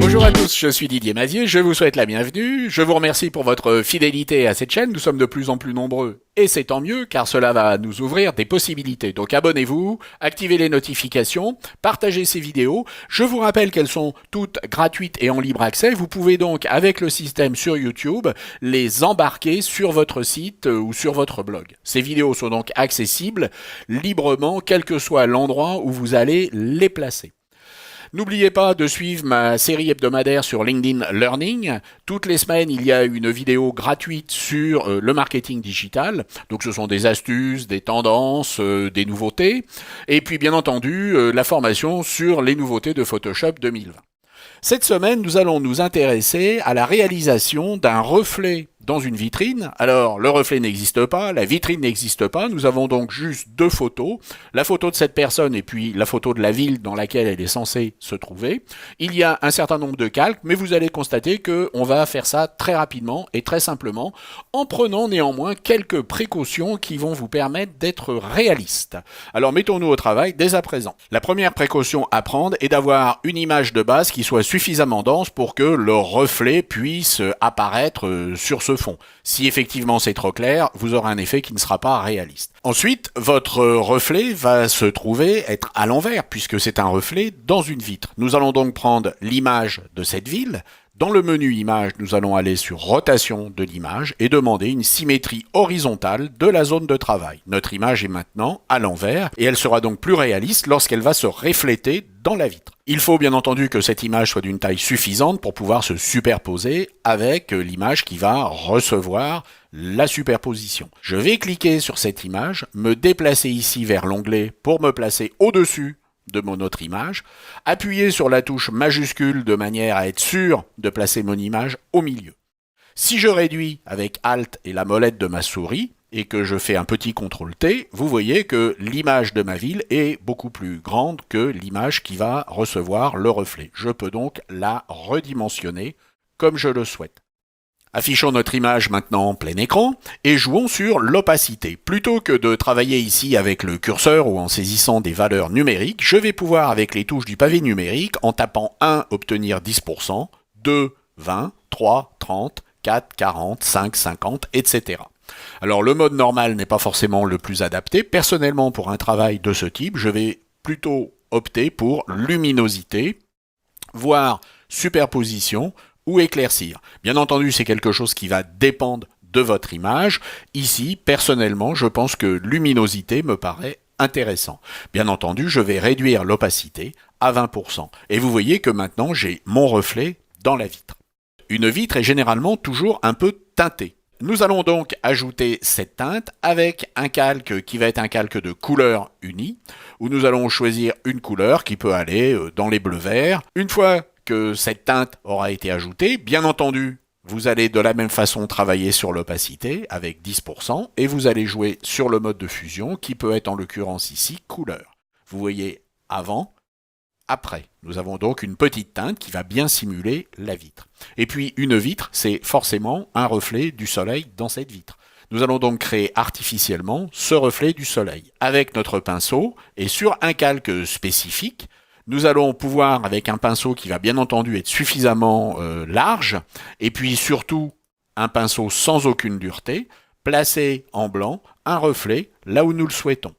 Bonjour à tous, je suis Didier Mazier, je vous souhaite la bienvenue, je vous remercie pour votre fidélité à cette chaîne, nous sommes de plus en plus nombreux et c'est tant mieux car cela va nous ouvrir des possibilités. Donc abonnez-vous, activez les notifications, partagez ces vidéos, je vous rappelle qu'elles sont toutes gratuites et en libre accès, vous pouvez donc avec le système sur YouTube les embarquer sur votre site ou sur votre blog. Ces vidéos sont donc accessibles librement quel que soit l'endroit où vous allez les placer. N'oubliez pas de suivre ma série hebdomadaire sur LinkedIn Learning. Toutes les semaines, il y a une vidéo gratuite sur le marketing digital. Donc ce sont des astuces, des tendances, des nouveautés. Et puis bien entendu, la formation sur les nouveautés de Photoshop 2020. Cette semaine, nous allons nous intéresser à la réalisation d'un reflet dans une vitrine. Alors, le reflet n'existe pas, la vitrine n'existe pas, nous avons donc juste deux photos, la photo de cette personne et puis la photo de la ville dans laquelle elle est censée se trouver. Il y a un certain nombre de calques, mais vous allez constater qu'on va faire ça très rapidement et très simplement, en prenant néanmoins quelques précautions qui vont vous permettre d'être réaliste. Alors, mettons-nous au travail dès à présent. La première précaution à prendre est d'avoir une image de base qui soit suffisamment dense pour que le reflet puisse apparaître sur ce fond. Si effectivement c'est trop clair, vous aurez un effet qui ne sera pas réaliste. Ensuite, votre reflet va se trouver être à l'envers puisque c'est un reflet dans une vitre. Nous allons donc prendre l'image de cette ville. Dans le menu image, nous allons aller sur rotation de l'image et demander une symétrie horizontale de la zone de travail. Notre image est maintenant à l'envers et elle sera donc plus réaliste lorsqu'elle va se refléter dans la vitre. Il faut bien entendu que cette image soit d'une taille suffisante pour pouvoir se superposer avec l'image qui va recevoir la superposition. Je vais cliquer sur cette image, me déplacer ici vers l'onglet pour me placer au-dessus de mon autre image, appuyer sur la touche majuscule de manière à être sûr de placer mon image au milieu. Si je réduis avec Alt et la molette de ma souris et que je fais un petit CTRL-T, vous voyez que l'image de ma ville est beaucoup plus grande que l'image qui va recevoir le reflet. Je peux donc la redimensionner comme je le souhaite. Affichons notre image maintenant en plein écran et jouons sur l'opacité. Plutôt que de travailler ici avec le curseur ou en saisissant des valeurs numériques, je vais pouvoir avec les touches du pavé numérique, en tapant 1, obtenir 10%, 2, 20, 3, 30, 4, 40, 5, 50, etc. Alors le mode normal n'est pas forcément le plus adapté. Personnellement, pour un travail de ce type, je vais plutôt opter pour luminosité, voire superposition, ou éclaircir. Bien entendu, c'est quelque chose qui va dépendre de votre image. Ici, personnellement, je pense que luminosité me paraît intéressant. Bien entendu, je vais réduire l'opacité à 20%. Et vous voyez que maintenant, j'ai mon reflet dans la vitre. Une vitre est généralement toujours un peu teintée. Nous allons donc ajouter cette teinte avec un calque qui va être un calque de couleur unie, où nous allons choisir une couleur qui peut aller dans les bleus-verts. Une fois que cette teinte aura été ajoutée, bien entendu, vous allez de la même façon travailler sur l'opacité avec 10% et vous allez jouer sur le mode de fusion qui peut être en l'occurrence ici couleur. Vous voyez avant, après. Nous avons donc une petite teinte qui va bien simuler la vitre. Et puis une vitre, c'est forcément un reflet du soleil dans cette vitre. Nous allons donc créer artificiellement ce reflet du soleil avec notre pinceau et sur un calque spécifique. Nous allons pouvoir, avec un pinceau qui va bien entendu être suffisamment large, et puis surtout un pinceau sans aucune dureté, placer en blanc un reflet là où nous le souhaitons.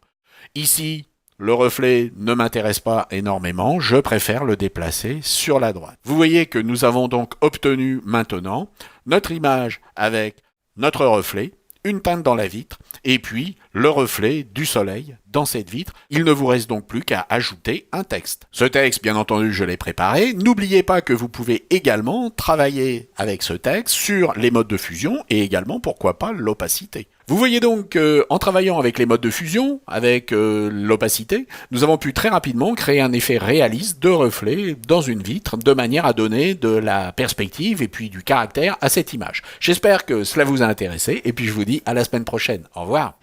Ici, le reflet ne m'intéresse pas énormément, je préfère le déplacer sur la droite. Vous voyez que nous avons donc obtenu maintenant notre image avec notre reflet, une teinte dans la vitre, et puis le reflet du soleil dans cette vitre. Il ne vous reste donc plus qu'à ajouter un texte. Ce texte, bien entendu, je l'ai préparé. N'oubliez pas que vous pouvez également travailler avec ce texte sur les modes de fusion et également, pourquoi pas, l'opacité. Vous voyez donc en travaillant avec les modes de fusion, avec l'opacité, nous avons pu très rapidement créer un effet réaliste de reflet dans une vitre de manière à donner de la perspective et puis du caractère à cette image. J'espère que cela vous a intéressé et puis je vous dis à la semaine prochaine. Au revoir.